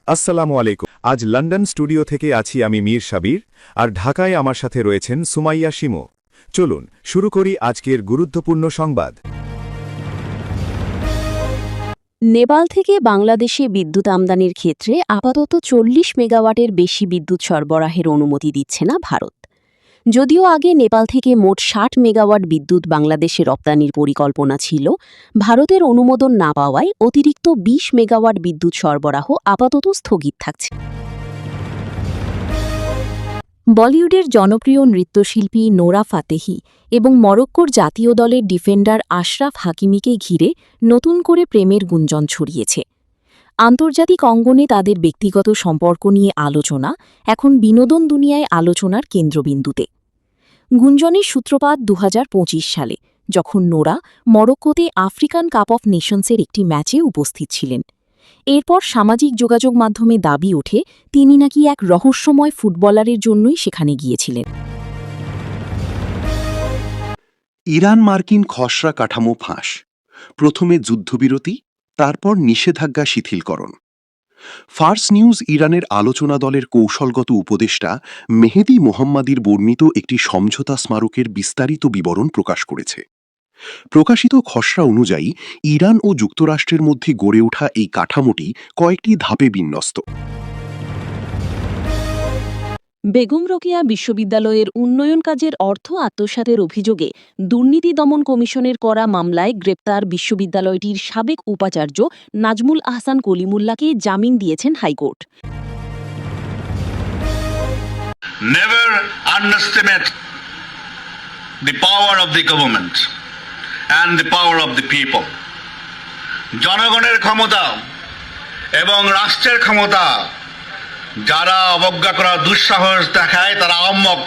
আসসালামু আলাইকুম। আজ লন্ডন স্টুডিও থেকে আছি আমি মীর সাবির, আর ঢাকায় আমার সাথে রয়েছেন সুমাইয়া শিমু। চলুন শুরু করি আজকের গুরুত্বপূর্ণ সংবাদ। নেপাল থেকে বাংলাদেশে বিদ্যুৎ আমদানির ক্ষেত্রে আপাতত ৪০ মেগাওয়াটের বেশি বিদ্যুৎ সরবরাহের অনুমতি দিচ্ছে না ভারত। যদিও আগে নেপাল থেকে মোট ৬০ মেগাওয়াট বিদ্যুৎ বাংলাদেশে রপ্তানির পরিকল্পনা ছিল, ভারতের অনুমোদন না পাওয়ায় অতিরিক্ত ২০ মেগাওয়াট বিদ্যুৎ সরবরাহ আপাতত স্থগিত থাকছে। বলিউডের জনপ্রিয় নৃত্যশিল্পী নোরা ফাতেহি এবং মরক্কোর জাতীয় দলের ডিফেন্ডার আশরাফ হাকিমিকে ঘিরে নতুন করে প্রেমের গুঞ্জন ছড়িয়েছে। আন্তর্জাতিক অঙ্গনে তাদের ব্যক্তিগত সম্পর্ক নিয়ে আলোচনা এখন বিনোদন দুনিয়ায় আলোচনার কেন্দ্রবিন্দুতে। গুঞ্জনের সূত্রপাত ২০২৫ সালে, যখন নোরা মরক্কোতে আফ্রিকান কাপ অফ নেশনসের একটি ম্যাচে উপস্থিত ছিলেন। এরপর সামাজিক যোগাযোগ মাধ্যমে দাবি ওঠে তিনি নাকি এক রহস্যময় ফুটবলারের জন্যই সেখানে গিয়েছিলেন। ইরান মার্কিন খসড়া কাঠামো ফাঁস, প্রথমে যুদ্ধবিরতি, তারপর নিষেধাজ্ঞা শিথিলকরণ। ফার্স নিউজ ইরানের আলোচনা দলের কৌশলগত উপদেষ্টা মেহেদি মোহাম্মাদির বর্ণিত একটি সমঝোতা স্মারকের বিস্তারিত বিবরণ প্রকাশ করেছে। প্রকাশিত খসড়া অনুযায়ী ইরান ও যুক্তরাষ্ট্রের মধ্যে গড়ে ওঠা এই কাঠামোটি কয়েকটি ধাপে বিন্যস্ত। বেগম রোকেয়া বিশ্ববিদ্যালয়ের উন্নয়ন কাজের অর্থ আত্মসাতের অভিযোগে দুর্নীতি দমন কমিশনের করা মামলায় গ্রেপ্তার বিশ্ববিদ্যালয়টির সাবেক উপাচার্য নাজমুল আহসান কলিমুল্লাহকে জামিন দিয়েছেন high court. Never underestimate the power of the government and the power of the people. জনগণের ক্ষমতা এবং রাষ্ট্রের ক্ষমতা যারা অবজ্ঞা করার দুঃসাহস দেখায় তারা আহম্মক।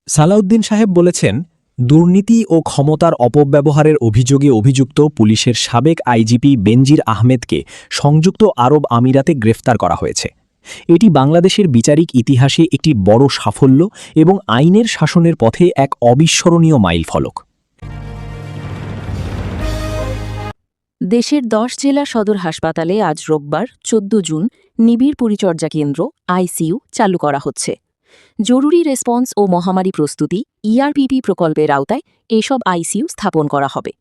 সালাউদ্দিন সাহেব বলেছেন, দুর্নীতি ও ক্ষমতার অপব্যবহারের অভিযোগে অভিযুক্ত পুলিশের সাবেক আইজিপি বেনজির আহমেদকে সংযুক্ত আরব আমিরাতে গ্রেফতার করা হয়েছে। এটি বাংলাদেশের বিচারিক ইতিহাসে একটি বড় সাফল্য এবং আইনের শাসনের পথে এক অবিস্মরণীয় মাইলফলক। দেশের ১০ জেলা সদর হাসপাতালে আজ রোববার ১৪ জুন নিবিড় পরিচর্যা কেন্দ্র আইসিইউ চালু করা হচ্ছে। জরুরি রেসপন্স ও মহামারী প্রস্তুতি ইআরপিপি প্রকল্পের আওতায় এসব আইসিইউ স্থাপন করা হবে।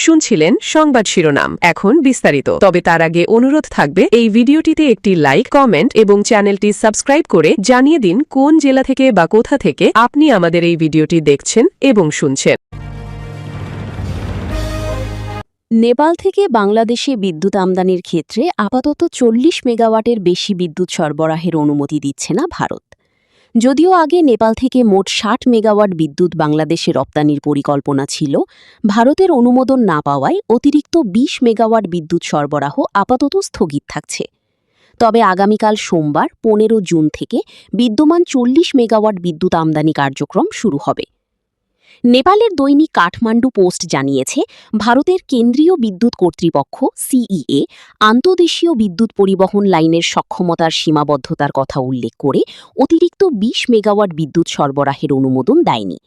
শুনছিলেন সংবাদ শিরোনাম, এখন বিস্তারিত। তবে তার আগে অনুরোধ থাকবে এই ভিডিওটিতে একটি লাইক, কমেন্ট এবং চ্যানেলটি সাবস্ক্রাইব করে জানিয়ে দিন কোন জেলা থেকে বা কোথা থেকে আপনি আমাদের এই ভিডিওটি দেখছেন এবং শুনছেন। নেপাল থেকে বাংলাদেশে বিদ্যুৎ আমদানির ক্ষেত্রে আপাতত ৪০ মেগাওয়াটের বেশি বিদ্যুৎ সরবরাহের অনুমতি দিচ্ছে না ভারত। যদিও আগে নেপাল থেকে মোট ৬০ মেগাওয়াট বিদ্যুৎ বাংলাদেশে রপ্তানির পরিকল্পনা ছিল, ভারতের অনুমোদন না পাওয়ায় অতিরিক্ত ২০ মেগাওয়াট বিদ্যুৎ সরবরাহ আপাতত স্থগিত থাকছে। তবে আগামীকাল সোমবার ১৫ জুন থেকে বিদ্যমান ৪০ মেগাওয়াট বিদ্যুৎ আমদানি কার্যক্রম শুরু হবে। নেপালের দৈনিক কাঠমান্ডু পোস্ট জানিয়েছে, ভারতের কেন্দ্রীয় বিদ্যুৎ কর্তৃপক্ষ সিইএ আন্তদেশীয় বিদ্যুৎ পরিবহন লাইনের সক্ষমতার সীমাবদ্ধতার কথা উল্লেখ করে অতিরিক্ত ২০ মেগাওয়াট বিদ্যুৎ সরবরাহের অনুমোদন দেয়নি।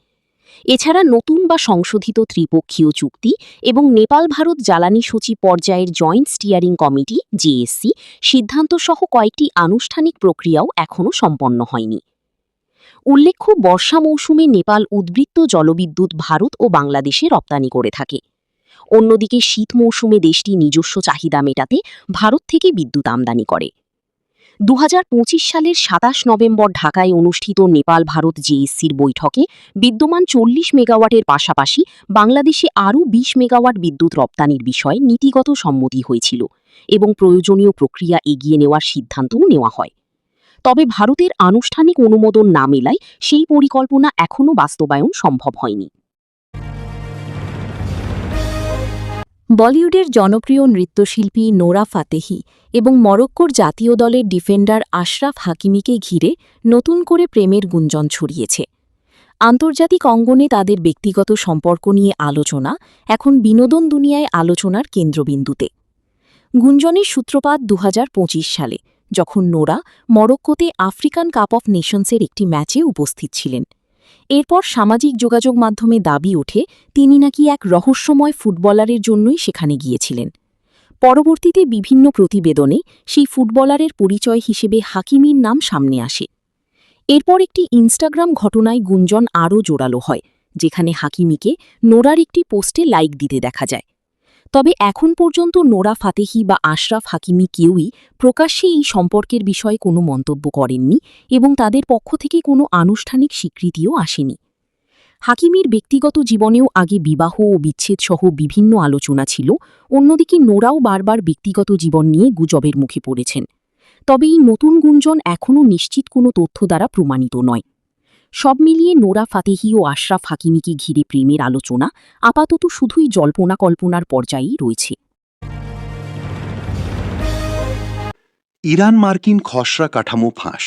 এছাড়া নতুন বা সংশোধিত ত্রিপক্ষীয় চুক্তি এবং নেপাল ভারত জ্বালানি সচিব পর্যায়ের জয়েন্ট স্টিয়ারিং কমিটি জেএসসি সিদ্ধান্তসহ কয়েকটি আনুষ্ঠানিক প্রক্রিয়াও এখনও সম্পন্ন হয়নি। উল্লেখ্য, বর্ষা মৌসুমে নেপাল উদ্বৃত্ত জলবিদ্যুৎ ভারত ও বাংলাদেশে রপ্তানি করে থাকে। অন্যদিকে শীত মৌসুমে দেশটি নিজস্ব চাহিদা মেটাতে ভারত থেকে বিদ্যুৎ আমদানি করে। ২০২৫ সালের ২৭ নভেম্বর ঢাকায় অনুষ্ঠিত নেপাল ভারত জেএসসির বৈঠকে বিদ্যমান ৪০ মেগাওয়াটের পাশাপাশি বাংলাদেশে আরও ২০ মেগাওয়াট বিদ্যুৎ রপ্তানির বিষয়ে নীতিগত সম্মতি হয়েছিল এবং প্রয়োজনীয় প্রক্রিয়া এগিয়ে নেওয়ার সিদ্ধান্তও নেওয়া হয়। তবে ভারতের আনুষ্ঠানিক অনুমোদন না মেলায় সেই পরিকল্পনা এখনও বাস্তবায়ন সম্ভব হয়নি। বলিউডের জনপ্রিয় নৃত্যশিল্পী নোরা ফাতেহি এবং মরক্কোর জাতীয় দলের ডিফেন্ডার আশরাফ হাকিমিকে ঘিরে নতুন করে প্রেমের গুঞ্জন ছড়িয়েছে। আন্তর্জাতিক অঙ্গনে তাদের ব্যক্তিগত সম্পর্ক নিয়ে আলোচনা এখন বিনোদন দুনিয়ায় আলোচনার কেন্দ্রবিন্দুতে। গুঞ্জনের সূত্রপাত ২০২৫ সালে, যখন নোরা মরক্কোতে আফ্রিকান কাপ অফ নেশনসের একটি ম্যাচে উপস্থিত ছিলেন। এরপর সামাজিক যোগাযোগ মাধ্যমে দাবি ওঠে তিনি নাকি এক রহস্যময় ফুটবলারের জন্যই সেখানে গিয়েছিলেন। পরবর্তীতে বিভিন্ন প্রতিবেদনে সেই ফুটবলারের পরিচয় হিসেবে হাকিমির নাম সামনে আসে। এরপর একটি ইনস্টাগ্রাম ঘটনায় গুঞ্জন আরও জোরালো হয়, যেখানে হাকিমিকে নোরার একটি পোস্টে লাইক দিতে দেখা যায়। তবে এখন পর্যন্ত নোরা ফাতেহি বা আশরাফ হাকিমি কেউই প্রকাশ্যে এই সম্পর্কের বিষয়ে কোনো মন্তব্য করেননি এবং তাদের পক্ষ থেকে কোনো আনুষ্ঠানিক স্বীকৃতিও আসেনি। হাকিমির ব্যক্তিগত জীবনেও আগে বিবাহ ও বিচ্ছেদসহ বিভিন্ন আলোচনা ছিল, অন্যদিকে নোরাও বারবার ব্যক্তিগত জীবন নিয়ে গুজবের মুখে পড়েছেন। তবে এই নতুন গুঞ্জন এখনও নিশ্চিত কোনো তথ্য দ্বারা প্রমাণিত নয়। সব মিলিয়ে নোরা ফাতেহি ও আশরাফ হাকিমিকে ঘিরে প্রেমের আলোচনা আপাতত শুধুই জল্পনা কল্পনার পর্যায়েই রয়েছে। ইরান মার্কিন খসড়া কাঠামো ফাঁস,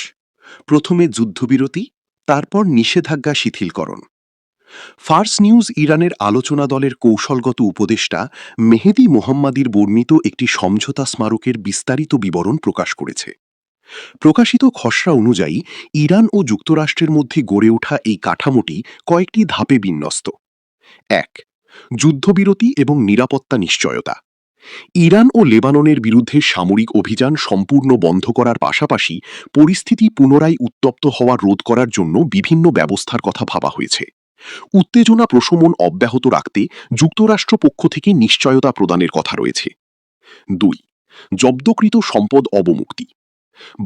প্রথমে যুদ্ধবিরতি, তারপর নিষেধাজ্ঞা শিথিলকরণ। ফার্স নিউজ ইরানের আলোচনা দলের কৌশলগত উপদেষ্টা মেহেদি মোহাম্মাদির বর্ণিত একটি সমঝোতা স্মারকের বিস্তারিত বিবরণ প্রকাশ করেছে। প্রকাশিত খসড়া অনুযায়ী ইরান ও যুক্তরাষ্ট্রের মধ্যে গড়ে ওঠা এই কাঠামোটি কয়েকটি ধাপে বিন্যস্ত। ১. যুদ্ধবিরতি এবং নিরাপত্তা নিশ্চয়তা। ইরান ও লেবাননের বিরুদ্ধে সামরিক অভিযান সম্পূর্ণ বন্ধ করার পাশাপাশি পরিস্থিতি পুনরায় উত্তপ্ত হওয়া রোধ করার জন্য বিভিন্ন ব্যবস্থার কথা ভাবা হয়েছে। উত্তেজনা প্রশমন অব্যাহত রাখতে যুক্তরাষ্ট্র পক্ষ থেকে নিশ্চয়তা প্রদানের কথা রয়েছে। ২. জব্দকৃত সম্পদ অবমুক্তি।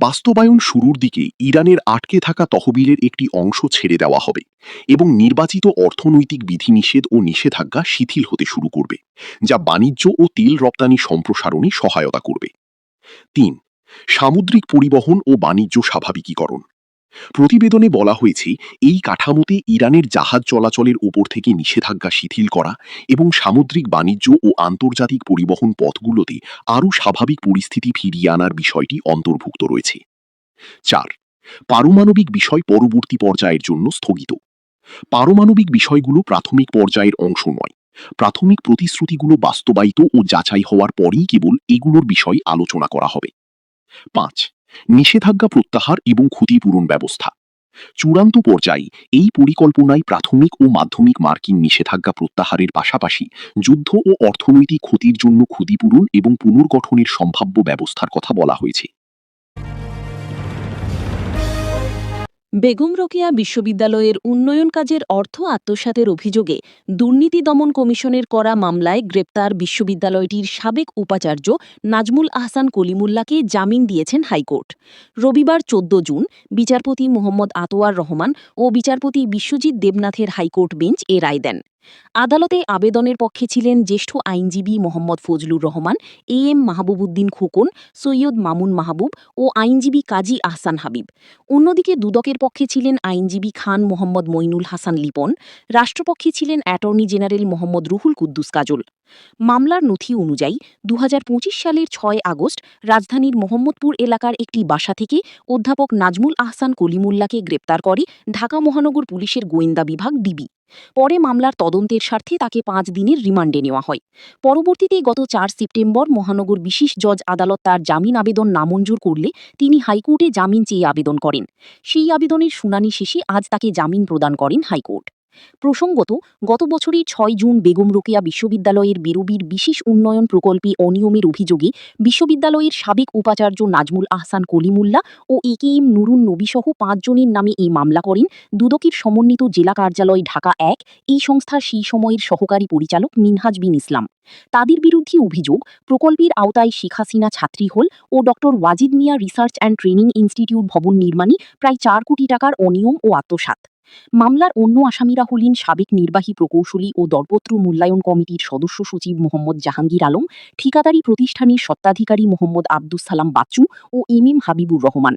বাস্তবায়ন শুরুর দিকে ইরানের আটকে থাকা তহবিলের একটি অংশ ছেড়ে দেওয়া হবে এবং নির্বাচিত অর্থনৈতিক বিধিনিষেধ ও নিষেধাজ্ঞা শিথিল হতে শুরু করবে, যা বাণিজ্য ও তেল রপ্তানি সম্প্রসারণে সহায়তা করবে। ৩. সামুদ্রিক পরিবহন ও বাণিজ্য স্বাভাবিকীকরণ। প্রতিবেদনে বলা হয়েছে এই কাঠামোতে ইরানের জাহাজ চলাচলের উপর থেকে নিষেধাজ্ঞা শিথিল করা এবং সামুদ্রিক বাণিজ্য ও আন্তর্জাতিক পরিবহন পথগুলোতে আরও স্বাভাবিক পরিস্থিতি ফিরিয়ে আনার বিষয়টি অন্তর্ভুক্ত রয়েছে। ৪. পারমাণবিক বিষয় পরবর্তী পর্যায়ের জন্য স্থগিত। পারমাণবিক বিষয়গুলো প্রাথমিক পর্যায়ের অংশ নয়। প্রাথমিক প্রতিশ্রুতিগুলো বাস্তবায়িত ও যাচাই হওয়ার পরেই কেবল এগুলোর বিষয় আলোচনা করা হবে। ৫. নিষেধাজ্ঞা প্রত্যাহার এবং ক্ষতিপূরণ ব্যবস্থা। চূড়ান্ত পর্যায়ে এই পরিকল্পনায় প্রাথমিক ও মাধ্যমিক মার্কিন নিষেধাজ্ঞা প্রত্যাহারের পাশাপাশি যুদ্ধ ও অর্থনৈতিক ক্ষতির জন্য ক্ষতিপূরণ এবং পুনর্গঠনের সম্ভাব্য ব্যবস্থার কথা বলা হয়েছে। বেগম রোকেয়া বিশ্ববিদ্যালয়ের উন্নয়ন কাজের অর্থ আত্মসাতের অভিযোগে দুর্নীতি দমন কমিশনের করা মামলায় গ্রেপ্তার বিশ্ববিদ্যালয়টির সাবেক উপাচার্য নাজমুল আহসান কলিমুল্লাহকে জামিন দিয়েছেন হাইকোর্ট। রবিবার ১৪ জুন বিচারপতি মোহাম্মদ আতোয়ার রহমান ও বিচারপতি বিশ্বজিৎ দেবনাথের হাইকোর্ট বেঞ্চ এ রায় দেন। আদালতে আবেদনের পক্ষে ছিলেন জ্যেষ্ঠ আইনজীবী মোহাম্মদ ফজলুর রহমান, এম মাহবুবউদ্দিন খোকন, সৈয়দ মামুন মাহবুব ও আইনজীবী কাজী আহসান হাবিব। অন্যদিকে দুদকের পক্ষে ছিলেন আইনজীবী খান মোহাম্মদ মইনুল হাসান লিপন, রাষ্ট্রপক্ষে ছিলেন অ্যাটর্নি জেনারেল মোহাম্মদ রুহুল কুদ্দুস কাজল। মামলার নথি অনুযায়ী ২০২৫ সালের ৬ আগস্ট রাজধানীর মোহাম্মদপুর এলাকার একটি বাসা থেকে অধ্যাপক নাজমুল আহসান কলিমুল্লাহকে গ্রেপ্তার করে ঢাকা মহানগর পুলিশের গোয়েন্দা বিভাগ ডিবি। পরে মামলার তদন্তের স্বার্থে তাকে ৫ দিনের রিমান্ডে নেওয়া হয়। পরবর্তীতে গত ৪ সেপ্টেম্বর মহানগর বিশেষ জজ আদালত তার জামিন আবেদন নামঞ্জুর করলে তিনি হাইকোর্টে জামিন চেয়ে আবেদন করেন। সেই আবেদনের শুনানি শেষে আজ তাকে জামিন প্রদান করেন হাইকোর্ট। প্রসঙ্গত, গত বছরের ৬ জুন বেগম রোকেয়া বিশ্ববিদ্যালয়ের বেরোবির বিশেষ উন্নয়ন প্রকল্পে অনিয়মের অভিযোগে বিশ্ববিদ্যালয়ের সাবেক উপাচার্য নাজমুল আহসান কলিমুল্লাহ ও একেএম নুরুন নবীসহ ৫ জনের নামে এই মামলা করেন দুদকের সমন্বিত জেলা কার্যালয় ঢাকা ১, এই সংস্থার সেই সময়ের সহকারী পরিচালক মিনহাজ বিন ইসলাম। তাদের বিরুদ্ধে অভিযোগ, প্রকল্পের আওতায় শেখ হাসিনা ছাত্রী হল ও ড ওয়াজিদ মিয়া রিসার্চ অ্যান্ড ট্রেনিং ইনস্টিটিউট ভবন নির্মাণে প্রায় ৪ কোটি টাকার অনিয়ম ও আত্মসাৎ। মামলার অন্য আসামিরা হলেন সাবেক নির্বাহী প্রকৌশলী ও দরপত্র মূল্যায়ন কমিটির সদস্য সচিব মোহাম্মদ জাহাঙ্গীর আলম, ঠিকাদারি প্রতিষ্ঠানের স্বত্বাধিকারী মোহাম্মদ আব্দুস সালাম বাচ্চু ও এম হাবিবুর রহমান।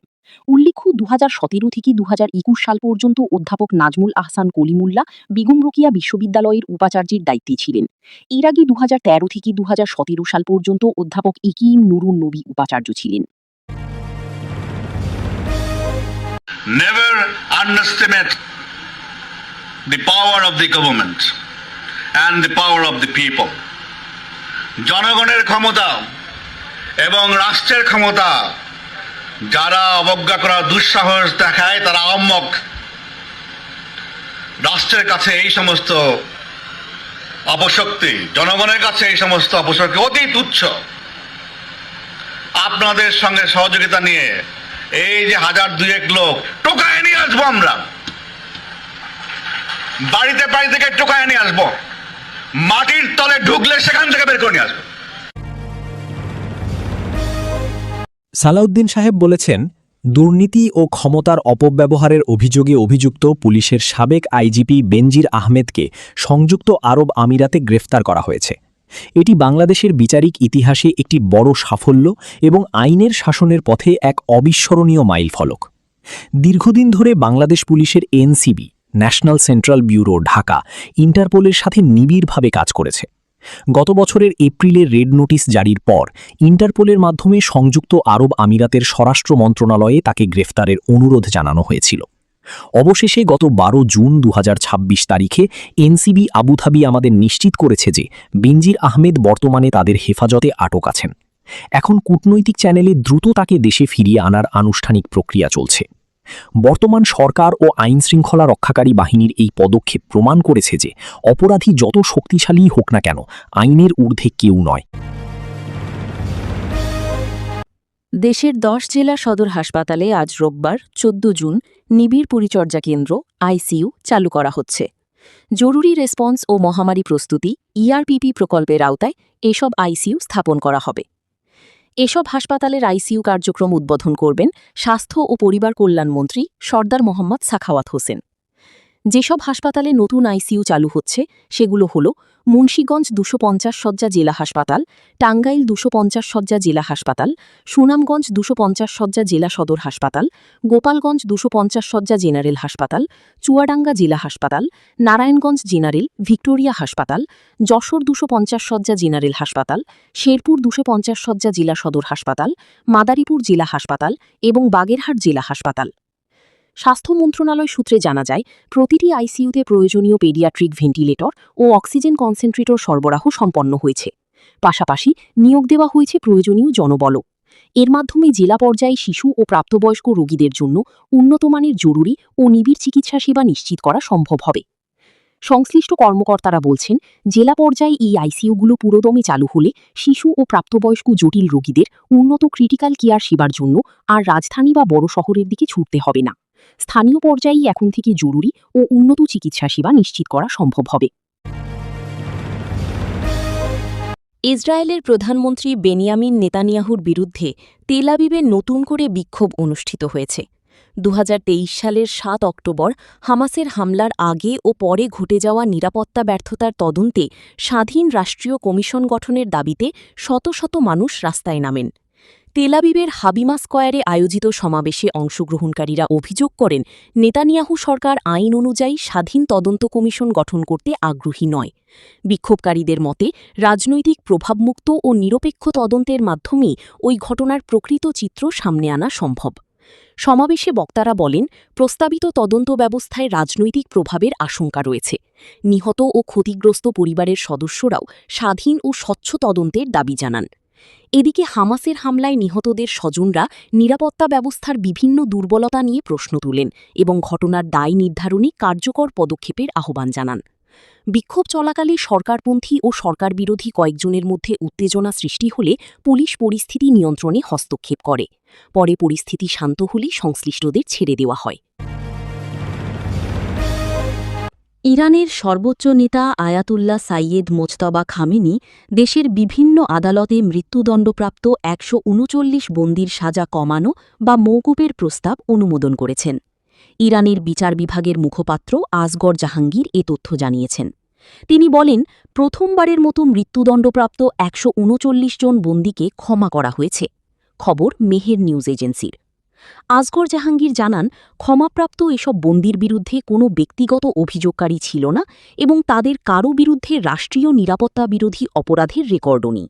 উল্লেখ্য, ২০১৭ থেকে ২০২১ সাল পর্যন্ত অধ্যাপক নাজমুল আহসান কলিমুল্লাহ বেগম রোকেয়া বিশ্ববিদ্যালয়ের উপাচার্যের দায়িত্বে ছিলেন। এর আগে ২০১৩ থেকে ২০১৭ সাল পর্যন্ত অধ্যাপক একেএম নুরুন নবী উপাচার্য ছিলেন। Never underestimate the power of the government and the power of the people. জনগণের ক্ষমতা এবং রাষ্ট্রের ক্ষমতা যারা অবজ্ঞা করার দুঃসাহস দেখায় তারা আহম্মক। রাষ্ট্রের কাছে এই সমস্ত অপশক্তি, জনগণের কাছে এই সমস্ত অপশক্তি অতি তুচ্ছ। আপনাদের সঙ্গে সহযোগিতা নিয়ে এই যে 1000-2000 লোক টোকায় নিয়ে আসবো, আমরা বাড়িতে বাড়ি থেকে টোকায় নিয়ে আসবো, মাটির তলে ঢুকলে সেখান থেকে বের করে নিয়ে আসবো। সালাউদ্দিন সাহেব বলেছেন, দুর্নীতি ও ক্ষমতার অপব্যবহারের অভিযোগে অভিযুক্ত পুলিশের সাবেক আইজিপি বেনজির আহমেদকে সংযুক্ত আরব আমিরাতে গ্রেফতার করা হয়েছে। এটি বাংলাদেশের বিচারিক ইতিহাসে একটি বড় সাফল্য এবং আইনের শাসনের পথে এক অবিস্মরণীয় মাইলফলক। দীর্ঘদিন ধরে বাংলাদেশ পুলিশের NCB, national central bureau Dhaka, ইন্টারপোলের সাথে নিবিড়ভাবে কাজ করেছে। গত বছরের এপ্রিলে রেড নোটিশ জারির পর ইন্টারপোলের মাধ্যমে সংযুক্ত আরব আমিরাতের স্বরাষ্ট্র মন্ত্রণালয়ে তাকে গ্রেফতারের অনুরোধ জানানো হয়েছিল। অবশেষে গত 12 জুন 2026 তারিখে এনসিবি আবুধাবি আমাদের নিশ্চিত করেছে যে বেনজির আহমেদ বর্তমানে তাদের হেফাজতে আটক আছেন। এখন কূটনৈতিক চ্যানেলে দ্রুত তাকে দেশে ফিরিয়ে আনার আনুষ্ঠানিক প্রক্রিয়া চলছে। বর্তমান সরকার ও আইনশৃঙ্খলা রক্ষাকারী বাহিনীর এই পদক্ষেপ প্রমাণ করেছে যে অপরাধী যত শক্তিশালীই হোক না কেন, আইনের ঊর্ধ্বে কেউ নয়। দেশের 10 জেলা সদর হাসপাতালে আজ রোববার 14 জুন নিবিড় পরিচর্যা কেন্দ্র আইসিইউ চালু করা হচ্ছে। জরুরি রেসপন্স ও মহামারী প্রস্তুতি ইআরপিপি প্রকল্পের আওতায় এসব আইসিইউ স্থাপন করা হবে। এসব হাসপাতালের আইসিইউ কার্যক্রম উদ্বোধন করবেন স্বাস্থ্য ও পরিবার কল্যাণ মন্ত্রী সর্দার মোহাম্মদ সাখাওয়াত হোসেন। যেসব হাসপাতালে নতুন আইসিইউ চালু হচ্ছে সেগুলো হল মুন্সীগঞ্জ 250 শয্যা জেলা হাসপাতাল, টাঙ্গাইল 250 শয্যা জেলা হাসপাতাল, সুনামগঞ্জ 250 শয্যা জেলা সদর হাসপাতাল, গোপালগঞ্জ 250 শয্যা জেনারেল হাসপাতাল, চুয়াডাঙ্গা জেলা হাসপাতাল, নারায়ণগঞ্জ জেনারেল ভিক্টোরিয়া হাসপাতাল, যশোর 250 শয্যা জেনারেল হাসপাতাল, শেরপুর 250 শয্যা জেলা সদর হাসপাতাল, মাদারীপুর জেলা হাসপাতাল এবং বাগেরহাট জেলা হাসপাতাল। স্বাস্থ্য মন্ত্রণালয় সূত্রে জানা যায়, প্রতিটি আইসিইউতে প্রয়োজনীয় পেডিয়াট্রিক ভেন্টিলেটর ও অক্সিজেন কনসেন্ট্রেটর সরবরাহ সম্পন্ন হয়েছে। পাশাপাশি নিয়োগ দেওয়া হয়েছে প্রয়োজনীয় জনবলও। এর মাধ্যমে জেলা পর্যায়ে শিশু ও প্রাপ্তবয়স্ক রোগীদের জন্য উন্নতমানের জরুরি ও নিবিড় চিকিৎসা সেবা নিশ্চিত করা সম্ভব হবে। সংশ্লিষ্ট কর্মকর্তারা বলছেন, জেলা পর্যায়ে এই আইসিইউগুলো পুরোদমে চালু হলে শিশু ও প্রাপ্তবয়স্ক জটিল রোগীদের উন্নত ক্রিটিক্যাল কেয়ার সেবার জন্য আর রাজধানী বা বড় শহরের দিকে ছুটতে হবে না। স্থানীয় পর্যায়েই এখন থেকে জরুরি ও উন্নত চিকিৎসা সেবা নিশ্চিত করা সম্ভব হবে। ইসরায়েলের প্রধানমন্ত্রী বেনিয়ামিন নেতানিয়াহুর বিরুদ্ধে তেল আবিবে নতুন করে বিক্ষোভ অনুষ্ঠিত হয়েছে। 2023 সালের 7 অক্টোবর হামাসের হামলার আগে ও পরে ঘটে যাওয়া নিরাপত্তা ব্যর্থতার তদন্তে স্বাধীন রাষ্ট্রীয় কমিশন গঠনের দাবিতে শত শত মানুষ রাস্তায় নামেন। তেল আবিবের হাবিমা স্কয়ারে আয়োজিত সমাবেশে অংশগ্রহণকারীরা অভিযোগ করেন, নেতানিয়াহু সরকার আইন অনুযায়ী স্বাধীন তদন্ত কমিশন গঠন করতে আগ্রহী নয়। বিক্ষোভকারীদের মতে, রাজনৈতিক প্রভাবমুক্ত ও নিরপেক্ষ তদন্তের মাধ্যমেই ওই ঘটনার প্রকৃত চিত্র সামনে আনা সম্ভব। সমাবেশে বক্তারা বলেন, প্রস্তাবিত তদন্ত ব্যবস্থায় রাজনৈতিক প্রভাবের আশঙ্কা রয়েছে। নিহত ও ক্ষতিগ্রস্ত পরিবারের সদস্যরাও স্বাধীন ও স্বচ্ছ তদন্তের দাবি জানান। এদিকে হামাসের হামলায় নিহতদের স্বজনরা নিরাপত্তা ব্যবস্থার বিভিন্ন দুর্বলতা নিয়ে প্রশ্ন তুলেন এবং ঘটনার দায় নির্ধারণী কার্যকর পদক্ষেপের আহ্বান জানান। বিক্ষোভ চলাকালে সরকারপন্থী ও সরকারবিরোধী কয়েকজনের মধ্যে উত্তেজনা সৃষ্টি হলে পুলিশ পরিস্থিতি নিয়ন্ত্রণে হস্তক্ষেপ করে। পরে পরিস্থিতি শান্ত হলে সংশ্লিষ্টদের ছেড়ে দেওয়া হয়। ইরানের সর্বোচ্চ নেতা আয়াতুল্লাহ সাইয়েদ মোজতবা খামেনি দেশের বিভিন্ন আদালতে মৃত্যুদণ্ডপ্রাপ্ত 139 বন্দীর সাজা কমানো বা মওকুফের প্রস্তাব অনুমোদন করেছেন। ইরানের বিচার বিভাগের মুখপাত্র আসগর জাহাঙ্গীর এ তথ্য জানিয়েছেন। তিনি বলেন, প্রথমবারের মতো মৃত্যুদণ্ডপ্রাপ্ত 139 জন বন্দীকে ক্ষমা করা হয়েছে। খবর মেহের নিউজ এজেন্সির। আসগর জাহাঙ্গীর জানান, ক্ষমাপ্রাপ্ত এসব বন্দীর বিরুদ্ধে কোনো ব্যক্তিগত অভিযোগকারী ছিল না এবং তাদের কারও বিরুদ্ধে রাষ্ট্রীয় নিরাপত্তা বিরোধী অপরাধের রেকর্ডও নেই।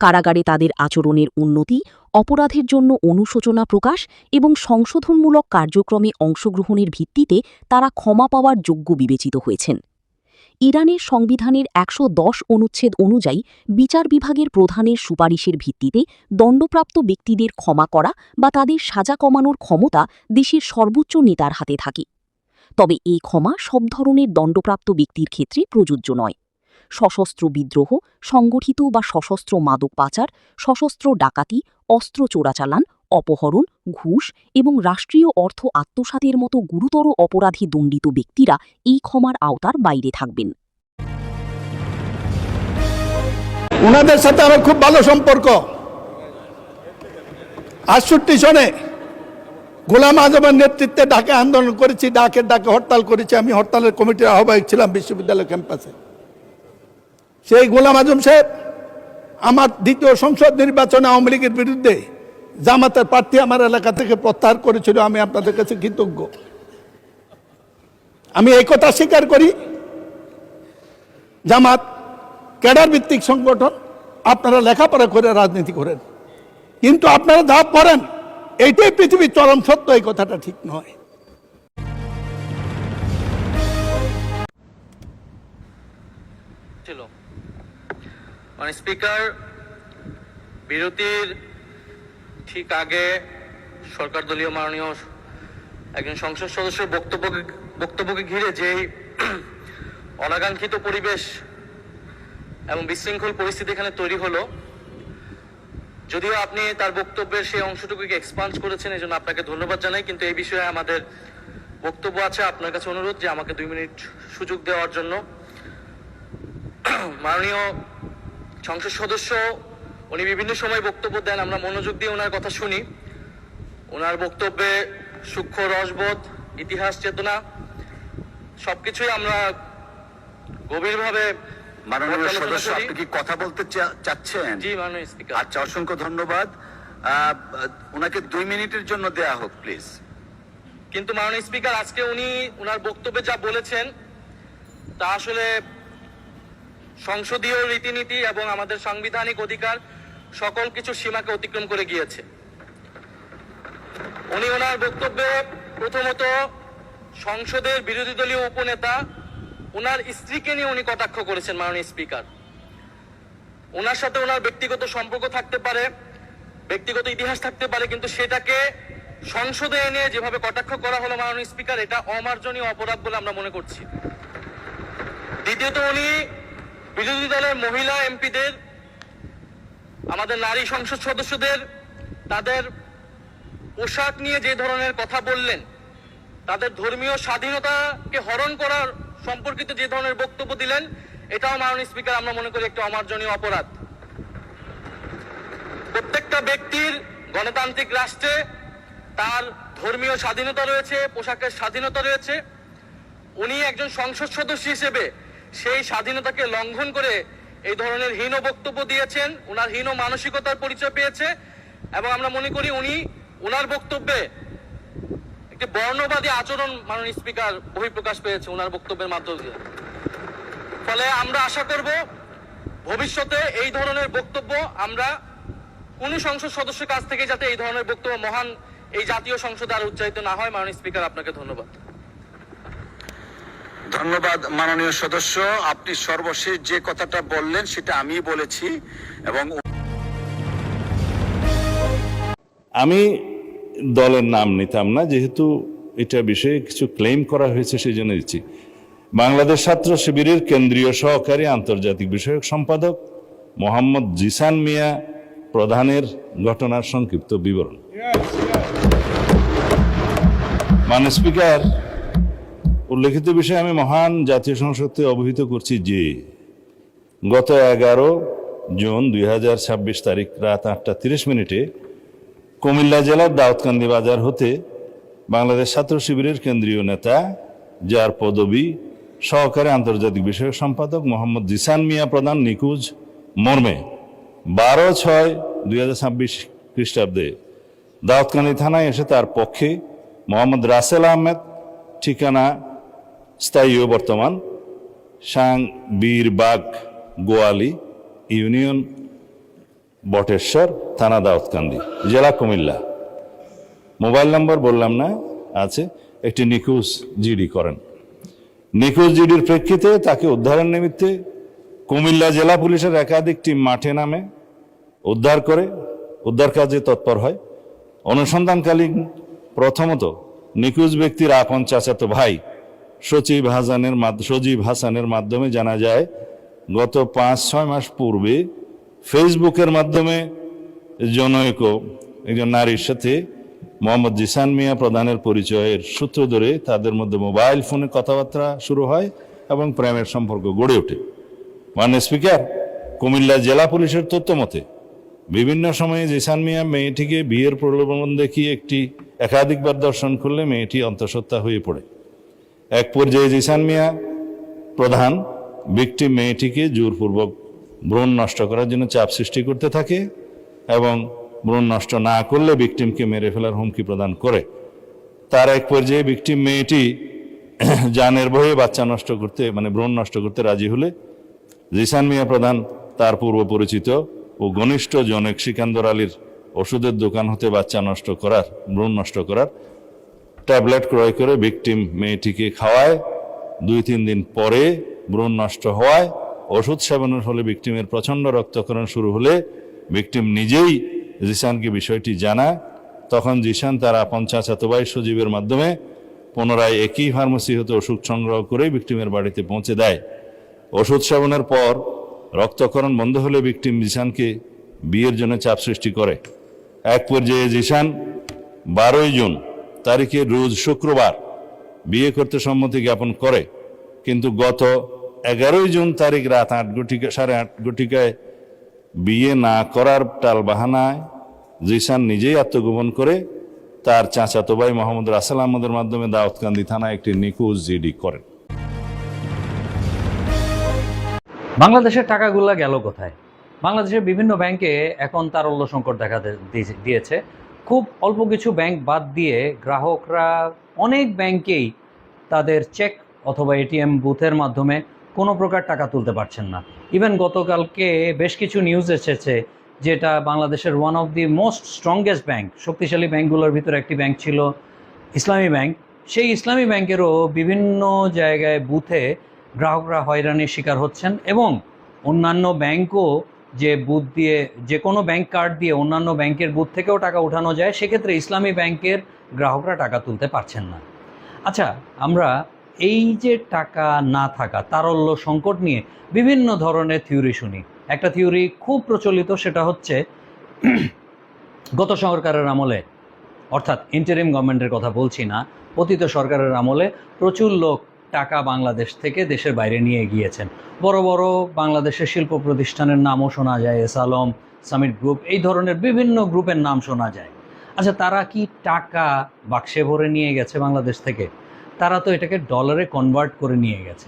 কারাগারে তাদের আচরণের উন্নতি, অপরাধের জন্য অনুশোচনা প্রকাশ এবং সংশোধনমূলক কার্যক্রমে অংশগ্রহণের ভিত্তিতে তারা ক্ষমা পাওয়ার যোগ্য বিবেচিত হয়েছেন। ইরানের সংবিধানের 110 অনুচ্ছেদ অনুযায়ী বিচার বিভাগের প্রধানের সুপারিশের ভিত্তিতে দণ্ডপ্রাপ্ত ব্যক্তিদের ক্ষমা করা বা তাদের সাজা কমানোর ক্ষমতা দেশের সর্বোচ্চ নেতার হাতে থাকে। তবে এই ক্ষমা সব ধরনের দণ্ডপ্রাপ্ত ব্যক্তির ক্ষেত্রে প্রযোজ্য নয়। সশস্ত্র বিদ্রোহ, সংগঠিত বা সশস্ত্র মাদক পাচার, সশস্ত্র ডাকাতি, অস্ত্র চোরাচালান, অপহরণ, ঘুষ এবং রাষ্ট্রীয় অর্থ আত্মসাতের মতো গুরুতর অপরাধে দণ্ডিত ব্যক্তিরা এই ক্ষমার আওতার বাইরে থাকবেন। ওনাদের সাথে আমার খুব ভালো সম্পর্ক। 68 সনে গোলাম আজমের নেতৃত্বে ঢাকা আন্দোলন করেছি, ডাকে হরতাল করেছি। আমি হরতালের কমিটির আহ্বায়ক ছিলাম বিশ্ববিদ্যালয় ক্যাম্পাসে। সেই গোলাম আজম সাহেব আমার দ্বিতীয় সংসদ নির্বাচনে আওয়ামী লীগের বিরুদ্ধে জামাতের প্রার্থী আমার এলাকা থেকে প্রত্যাহার করেছিল। আমি আপনাদের কাছে কৃতজ্ঞ। আমি এই কথা স্বীকার করি, জামাত ক্যাডার ভিত্তিক সংগঠন, আপনারা লেখাপড়া করে রাজনীতি করেন, কিন্তু আপনারা যা করেন এইটাই পৃথিবীর চরম সত্য। এই কথাটা ঠিক নয়। মানে স্পিকার, বিরতির ঠিক আগে সরকার দলীয় মাননীয় একজন সংসদ সদস্যের বক্তব্যকে ঘিরে যেই অনাকাঙ্ক্ষিত পরিবেশ এবং বিশৃঙ্খল পরিস্থিতি এখানে তৈরি হলো, যদিও আপনি তার বক্তব্যের সেই অংশটুকুকে এক্সপান্স করেছেন, এই জন্য আপনাকে ধন্যবাদ জানাই। কিন্তু এই বিষয়ে আমাদের বক্তব্য আছে। আপনার কাছে অনুরোধ যে আমাকে 2 মিনিট সুযোগ দেওয়ার জন্য। মাননীয় সংসদ সদস্য উনি বিভিন্ন সময় বক্তব্য দেন, আমরা মনোযোগ দিয়ে ওনার কথা শুনি। ওনার বক্তব্যে সূক্ষ্ম রসবোধ, ইতিহাস চেতনা সবকিছুই আমরা গভীরভাবে। মাননীয় সদস্য, আপনি কি কথা বলতে চাচ্ছেন? জি মাননীয় স্পিকার। আচ্ছা, অসংখ্য ধন্যবাদ। ওনাকে 2 মিনিটের জন্য দেয়া হোক প্লিজ। কিন্তু মাননীয় স্পিকার, আজকে উনি ওনার বক্তব্যে যা বলেছেন তা আসলে সংসদীয় রীতিনীতি এবং আমাদের সাংবিধানিক অধিকার সকল কিছু সীমাকে অতিক্রম করে গিয়েছে। উনি ওনার বক্তব্যে প্রথমত সংসদের বিরোধী দলীয় উপনেতা ওনার স্ত্রীকে নিয়ে উনি কটাক্ষ করেছেন। মাননীয় স্পিকার, ওনার সাথে ওনার ব্যক্তিগত সম্পর্ক থাকতে পারে, ব্যক্তিগত ইতিহাস থাকতে পারে, কিন্তু সেটাকে সংসদে এনে যেভাবে কটাক্ষ করা হলো মাননীয় স্পিকার, এটা অমার্জনীয় অপরাধ বলে আমরা মনে করছি। দ্বিতীয়ত, উনি বিরোধী দলের মহিলা এমপিদের, আমাদের নারী সংসদ সদস্যদের তাদের পোশাক নিয়ে যে ধরনের কথা বললেন, তাদের ধর্মীয় স্বাধীনতাকে হরণ করার সম্পর্কিত যে ধরনের বক্তব্য দিলেন, এটাও মাননীয় স্পিকার আমরা মনে করি একটা অমার্জনীয় অপরাধ। প্রত্যেকটা ব্যক্তির গণতান্ত্রিক রাষ্ট্রে তার ধর্মীয় স্বাধীনতা রয়েছে, পোশাকের স্বাধীনতা রয়েছে। উনি একজন সংসদ সদস্য হিসেবে সেই স্বাধীনতাকে লঙ্ঘন করে এই ধরনের হীন বক্তব্য দিয়েছেন, ওনার হীন মানসিকতার পরিচয় পেয়েছে। এবং আমরা মনে করি উনি ওনার বক্তব্যে একটি বর্ণবাদী আচরণ মাননীয় স্পিকার বহিঃপ্রকাশ পেয়েছে ওনার বক্তব্যের মাধ্যমে। ফলে আমরা আশা করব ভবিষ্যতে এই ধরনের বক্তব্য আমরা কোন সংসদ সদস্যের কাছ থেকে যাতে এই ধরনের বক্তব্য মহান এই জাতীয় সংসদে আর উচ্চারিত না হয়। মাননীয় স্পিকার, আপনাকে ধন্যবাদ। ধন্যবাদ মাননীয় সদস্য। আপনি সর্বশেষ যে কথাটা বললেন সেটা আমি বলেছি এবং আমি দলের নাম নিতাম না, যেহেতু এটা বিষয়ে কিছু ক্লেম করা হয়েছে সেই জন্য দিচ্ছি। বাংলাদেশ ছাত্র শিবিরের কেন্দ্রীয় সহকারী আন্তর্জাতিক বিষয়ক সম্পাদক মোহাম্মদ জিসান মিয়া প্রধানের ঘটনার সংক্ষিপ্ত বিবরণ। মাননীয় স্পিকার, উল্লেখিত বিষয়ে আমি মহান জাতীয় সংসদকে অবহিত করছি যে গত 11 জুন 2026 তারিখ রাত 8:30 কুমিল্লা জেলার দাউদকান্দি বাজার হতে বাংলাদেশ ছাত্র শিবিরের কেন্দ্রীয় নেতা, যার পদবি সহকারী আন্তর্জাতিক বিষয়ক সম্পাদক মোহাম্মদ জিসান মিয়া প্রধান নিখোঁজ মর্মে 12/6/2026 খ্রিস্টাব্দে দাউদকান্দি থানায় এসে তার পক্ষে মোহাম্মদ রাসেল আহমেদ, ঠিকানা স্থায়ী ও বর্তমান বীরবাগ গোয়ালি ইউনিয়ন বটেশ্বর থানা দাউদকান্দি জেলা কুমিল্লা, মোবাইল নম্বর বললাম না আছে, একটি নিখোঁজ জিডি করেন। নিখোঁজ জিডির প্রেক্ষিতে তাকে উদ্ধারের নিমিত্তে কুমিল্লা জেলা পুলিশের একাধিক টিম মাঠে নামে উদ্ধার কাজে তৎপর হয়। অনুসন্ধানকালীন প্রথমত নিখোঁজ ব্যক্তির আপন চাচাতো ভাই সজীব হাসানের মাধ্যমে জানা যায় গত 5-6 মাস পূর্বে ফেসবুকের মাধ্যমে জনৈক একজন নারীর সাথে মোহাম্মদ জিসান মিয়া প্রধানের পরিচয়ের সূত্র ধরে তাদের মধ্যে মোবাইল ফোনে কথাবার্তা শুরু হয় এবং প্রেমের সম্পর্ক গড়ে ওঠে। মাননীয় স্পিকার, কুমিল্লা জেলা পুলিশের তথ্য মতে বিভিন্ন সময়ে জিসান মিয়া মেয়েটিকে বিয়ের প্রলোভন দেখিয়ে একাধিকবার দর্শন করলে মেয়েটি অন্তঃসত্ত্বা হয়ে পড়ে। এক পর্যায়ে জিসান মিয়া প্রধান ভিকটিম মেয়েটিকে জোরপূর্বক ভ্রূণ নষ্ট করার জন্য চাপ সৃষ্টি করতে থাকে এবং ভ্রূণ নষ্ট না করলে ভিকটিমকে মেরে ফেলার হুমকি প্রদান করে। তার এক পর্যায়ে ভিকটিম মেয়েটি জানের ভয়ে বাচ্চা নষ্ট করতে ভ্রূণ নষ্ট করতে রাজি হলে জিসান মিয়া প্রধান তার পূর্ব পরিচিত ও ঘনিষ্ঠ জনক সিকান্দর আলীর ওষুধের দোকান হতে ভ্রূণ নষ্ট করার ট্যাবলেট ক্রয় করে ভিকটিম মেয়েটিকে খাওয়ায়। 2-3 দিন পরে ভ্রূণ নষ্ট হওয়ায় ওষুধ সেবনের ফলে ভিকটিমের প্রচণ্ড রক্তক্ষরণ শুরু হলে ভিকটিম নিজেই জিসানকে বিষয়টি জানায়। তখন জিসান তার আপন চাচাতো ভাই সজীবের মাধ্যমে পুনরায় একই ফার্মেসি হতে ওষুধ সংগ্রহ করে ভিকটিমের বাড়িতে পৌঁছে দেয়। ওষুধ সেবনের পর রক্তক্ষরণ বন্ধ হলে ভিকটিম জিসানকে বিয়ের জন্য চাপ সৃষ্টি করে। এক পর্যায়ে জিসান 12 জুন তারিখে রোজ শুক্রবার বিয়ে করতে সম্মতি জ্ঞাপন করে, কিন্তু গত 11 জুন তারিখ রাত 8:30 ঘটিকায় বিয়ে না করার টালবাহানায় জিসান নিজেই আত্মগোপন করে তার চাচাতো ভাই মোহাম্মদ রাসেল আহমদের মাধ্যমে দাউদকান্দি থানায় একটি নিখোঁজ জিডি করেন। বাংলাদেশের টাকাগুলো গেল কোথায়? বাংলাদেশের বিভিন্ন ব্যাংকে এখন তারল্য সংকট দেখা দিয়েছে। খুব অল্প কিছু ব্যাংক বাদ দিয়ে গ্রাহকরা অনেক ব্যাংকেই তাদের চেক অথবা এটিএম বুথের মাধ্যমে কোনো প্রকার টাকা তুলতে পারছেন না। ইভেন গতকালকে বেশ কিছু নিউজ এসেছে যেটা বাংলাদেশের one of the most strongest bank, শক্তিশালী ব্যাংকগুলোর ভিতরে একটি ব্যাংক ছিল ইসলামী ব্যাংক। সেই ইসলামী ব্যাংকেরও বিভিন্ন জায়গায় বুথে গ্রাহকরা হয়রানির শিকার হচ্ছেন এবং অন্যান্য ব্যাংকও যে বুথ দিয়ে যে কোনো ব্যাংক কার্ড দিয়ে অন্যান্য ব্যাংকের বুথ থেকেও টাকা উঠানো যায়, সেক্ষেত্রে ইসলামী ব্যাংকের গ্রাহকরা টাকা তুলতে পারছেন না। আচ্ছা, আমরা এই যে টাকা না থাকা, তারল্য সংকট নিয়ে বিভিন্ন ধরনের থিওরি শুনি। একটা থিওরি খুব প্রচলিত, সেটা হচ্ছে গত সরকারের আমলে, অর্থাৎ ইন্টারিম গভর্নমেন্টের কথা বলছি না, অতীত সরকারের আমলে প্রচুর লোক টাকা বাংলাদেশ থেকে দেশের বাইরে নিয়ে গিয়েছেন। বড় বড় বাংলাদেশের শিল্প প্রতিষ্ঠানের নামও শোনা যায়, এস আলম, সামিট গ্রুপ, এই ধরনের বিভিন্ন গ্রুপের নাম শোনা যায়। আচ্ছা, তারা কি টাকা বাক্সে ভরে নিয়ে গেছে বাংলাদেশ থেকে? তারা তো এটাকে ডলারে কনভার্ট করে নিয়ে গেছে।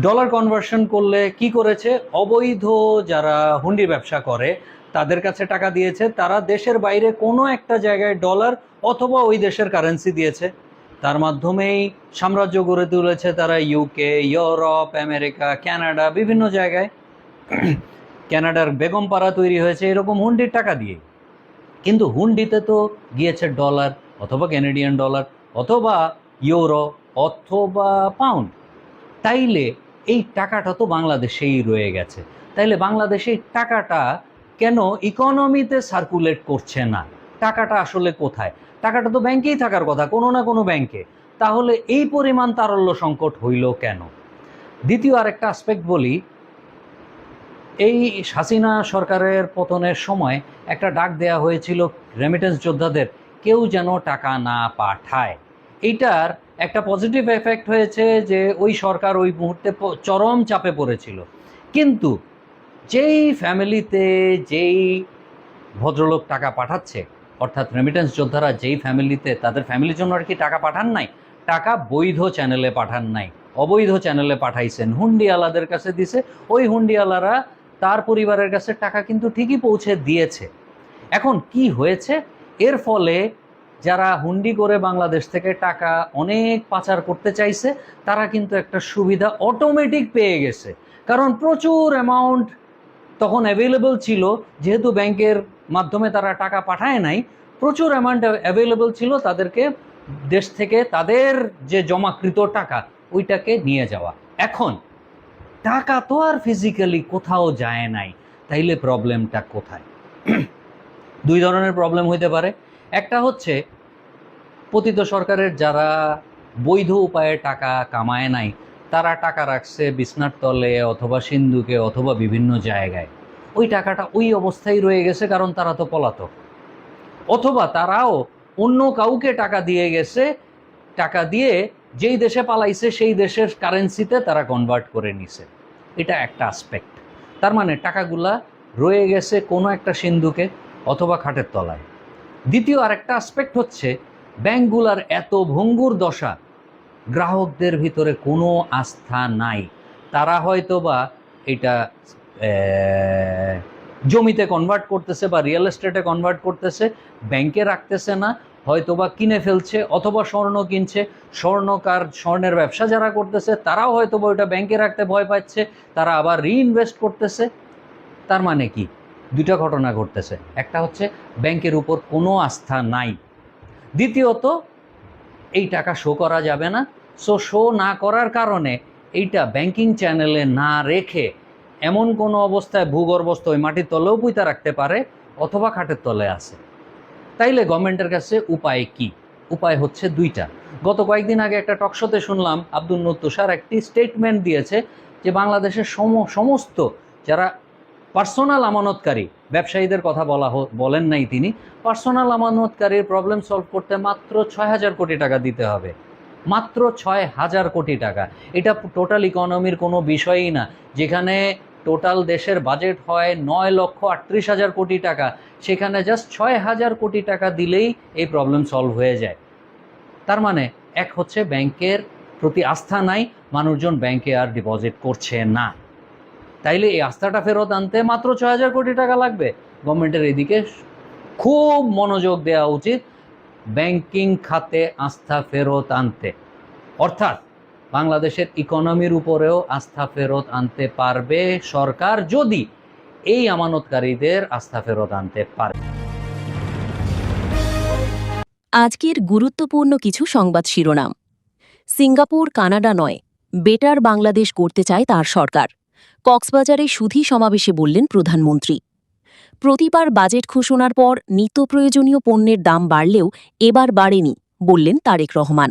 ডলার কনভার্সন করলে কি করেছে? অবৈধ যারা হুন্ডি ব্যবসা করে তাদের কাছে টাকা দিয়েছে, তারা দেশের বাইরে কোনো একটা জায়গায় ডলার অথবা ওই দেশের কারেন্সি দিয়েছে, তার মাধ্যমেই সাম্রাজ্য গড়ে তুলেছে তারা। ইউকে, ইউরোপ, আমেরিকা, কানাডা, বিভিন্ন জায়গায় কানাডার বেগমপাড়া তৈরি হয়েছে এরকম হুন্ডির টাকা দিয়ে। কিন্তু হুন্ডিতে তো গিয়েছে ডলার অথবা ক্যানাডিয়ান ডলার অথবা ইউরো অথবা পাউন্ড। তাইলে এই টাকাটা তো বাংলাদেশেই রয়ে গেছে। তাইলে বাংলাদেশে টাকাটা কেন ইকোনমিতে সার্কুলেট করছে না? টাকাটা আসলে কোথায়? টাকাটা তো ব্যাংকেই থাকার কথা, কোনো না কোনো ব্যাংকে। তাহলে এই পরিমাণ তারল্য সংকট হইল কেন? দ্বিতীয় আরেকটা আসপেক্ট বলি, এই হাসিনা সরকারের পতনের সময় একটা ডাক দেয়া হয়েছিল রেমিটেন্স যোদ্ধাদের, কেউ যেন টাকা না পাঠায়। এইটার একটা পজিটিভ এফেক্ট হয়েছে যে ওই সরকার ওই মুহূর্তে চরম চাপে পড়েছিল। কিন্তু যেই ফ্যামিলিতে যেই ভদ্রলোক টাকা পাঠাচ্ছে, অর্থাৎ রেমিটেন্স যোদ্ধারা যেই ফ্যামিলিতে, তাদের ফ্যামিলির জন্য আর কি টাকা পাঠান নাই, টাকা বৈধ চ্যানেলে পাঠান নাই, অবৈধ চ্যানেলে পাঠাইছেন, হুন্ডিওয়ালাদের কাছে দিছে। ওই হুন্ডিওয়ালারা তার পরিবারের কাছে টাকা কিন্তু ঠিকই পৌঁছে দিয়েছে। এখন কি হয়েছে? এর ফলে যারা হুন্ডি করে বাংলাদেশ থেকে টাকা অনেক পাচার করতে চাইছে, তারা কিন্তু একটা সুবিধা অটোমেটিক পেয়ে গেছে, কারণ প্রচুর অ্যামাউন্ট তখন অ্যাভেলেবল ছিল। যেহেতু ব্যাংকের মাধ্যমে তারা টাকা পাঠায় নাই, প্রচুর অ্যামাউন্ট অ্যাভেলেবল ছিল তাদেরকে দেশ থেকে তাদের যে জমাকৃত টাকা ওইটাকে নিয়ে যাওয়া। এখন টাকা তো আর ফিজিক্যালি কোথাও যায় নাই, তাইলে প্রবলেমটা কোথায়? দুই ধরনের প্রবলেম হইতে পারে। একটা হচ্ছে পতিত সরকারের যারা বৈধ উপায়ে টাকা কামায় নাই, তারা টাকা রাখছে বিছনার তলে অথবা সিন্ধুকে অথবা বিভিন্ন জায়গায়। ওই টাকাটা ওই অবস্থায় রয়ে গেছে, কারণ তারা তো পলাতক। অথবা তারাও অন্য কাউকে টাকা দিয়ে গেছে, টাকা দিয়ে যেই দেশে পালাইছে সেই দেশের কারেন্সিতে তারা কনভার্ট করে নিছে। এটা একটা আসপেক্ট। তার মানে টাকাগুলা রয়ে গেছে কোনো একটা সিন্ধুকে অথবা খাটের তলায়। দ্বিতীয় আরেকটা আসপেক্ট হচ্ছে ব্যাংকগুলার এত ভঙ্গুর দশা, গ্রাহকদের ভিতরে কোনো আস্থা নাই। তারা হয়তোবা এটা জমিতে কনভার্ট করতেছে বা রিয়েল এস্টেটে কনভার্ট করতেছে, ব্যাংকে রাখতেছে না, হয়তোবা কিনে ফেলছে অথবা স্বর্ণ কিনছে। স্বর্ণের ব্যবসা যারা করতেছে তারাও হয়তোবা ওইটা ব্যাংকে রাখতে ভয় পাচ্ছে, তারা আবার রিইনভেস্ট করতেছে। তার মানে কি, দুইটা ঘটনা ঘটতেছে। একটা হচ্ছে ব্যাংকের উপর কোনো আস্থা নাই, দ্বিতীয়ত এই টাকা শো করা যাবে না। শো না করার কারণে এইটা ব্যাংকিং চ্যানেলে না রেখে এমন কোনো অবস্থায় ভূগর্ভস্থ ওই মাটির তলেও পুঁতা রাখতে পারে অথবা খাটের তলে আছে। তাইলে গভর্নমেন্টের কাছে উপায় কি? উপায় হচ্ছে দুইটা। গত কয়েকদিন আগে একটা টকশোতে শুনলাম আব্দুল তুষার একটি স্টেটমেন্ট দিয়েছে যে বাংলাদেশের সমস্ত যারা পার্সোনাল আমানতকারী, ব্যবসায়ীদের কথা বলেন নাই তিনি, পার্সোনাল আমানতকারীর প্রবলেম সলভ করতে মাত্র ৬,০০০ কোটি টাকা দিতে হবে। মাত্র ৬,০০০ কোটি টাকা। এটা টোটাল ইকোনমির কোনো বিষয়ই না। যেখানে টোটাল দেশের বাজেট হয় ৯,৩৮,০০০ কোটি টাকা, সেখানে জাস্ট ৬,০০০ কোটি টাকা দিলেই এই প্রবলেম সলভ হয়ে যায়। তার মানে এক হচ্ছে ব্যাংকের প্রতি আস্থা নাই, মানুষজন ব্যাংকে আর ডিপোজিট করছে না। তাইলে এই আস্থাটা ফেরত আনতে মাত্র ৬,০০০ কোটি টাকা লাগবে। গভর্নমেন্টের এদিকে খুব মনোযোগ দেওয়া উচিত ব্যাংকিং খাতে আস্থা ফেরত আনতে। অর্থাৎ বাংলাদেশের ইকোনমির উপরেও আস্থা ফেরত আনতে পারবে সরকার, যদি এই আমানতকারীদের আস্থা ফেরত আনতে পারে। আজকের গুরুত্বপূর্ণ কিছু সংবাদ শিরোনাম। সিঙ্গাপুর কানাডা নয়, বেটার বাংলাদেশ গড়তে চায় তার সরকার। কক্সবাজারে সুধী সমাবেশে বললেন প্রধানমন্ত্রী। প্রতিবার বাজেট ঘোষণার পর নিত্য প্রয়োজনীয় পণ্যের দাম বাড়লেও এবার বাড়েনি, বললেন তারেক রহমান।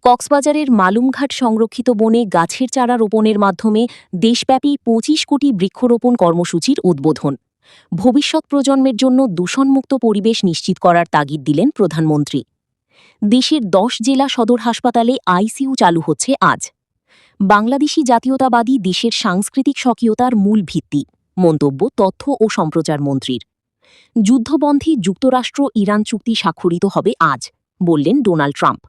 কক্সবাজারের মালুমঘাট সংরক্ষিত বনে গাছের চারা রোপণের মাধ্যমে দেশব্যাপী ২৫ কোটি বৃক্ষরোপণ কর্মসূচির উদ্বোধন। ভবিষ্যৎ প্রজন্মের জন্য দূষণমুক্ত পরিবেশ নিশ্চিত করার তাগিদ দিলেন প্রধানমন্ত্রী। দেশের ১০ জেলা সদর হাসপাতালে আইসিইউ চালু হচ্ছে আজ। বাংলাদেশি জাতীয়তাবাদী দেশের সাংস্কৃতিক স্বকীয়তার মূল ভিত্তি, মন্তব্য তথ্য ও সম্প্রচার মন্ত্রীর। যুদ্ধবন্ধী যুক্তরাষ্ট্র ইরান চুক্তি স্বাক্ষরিত হবে আজ, বললেন ডোনাল্ড ট্রাম্প।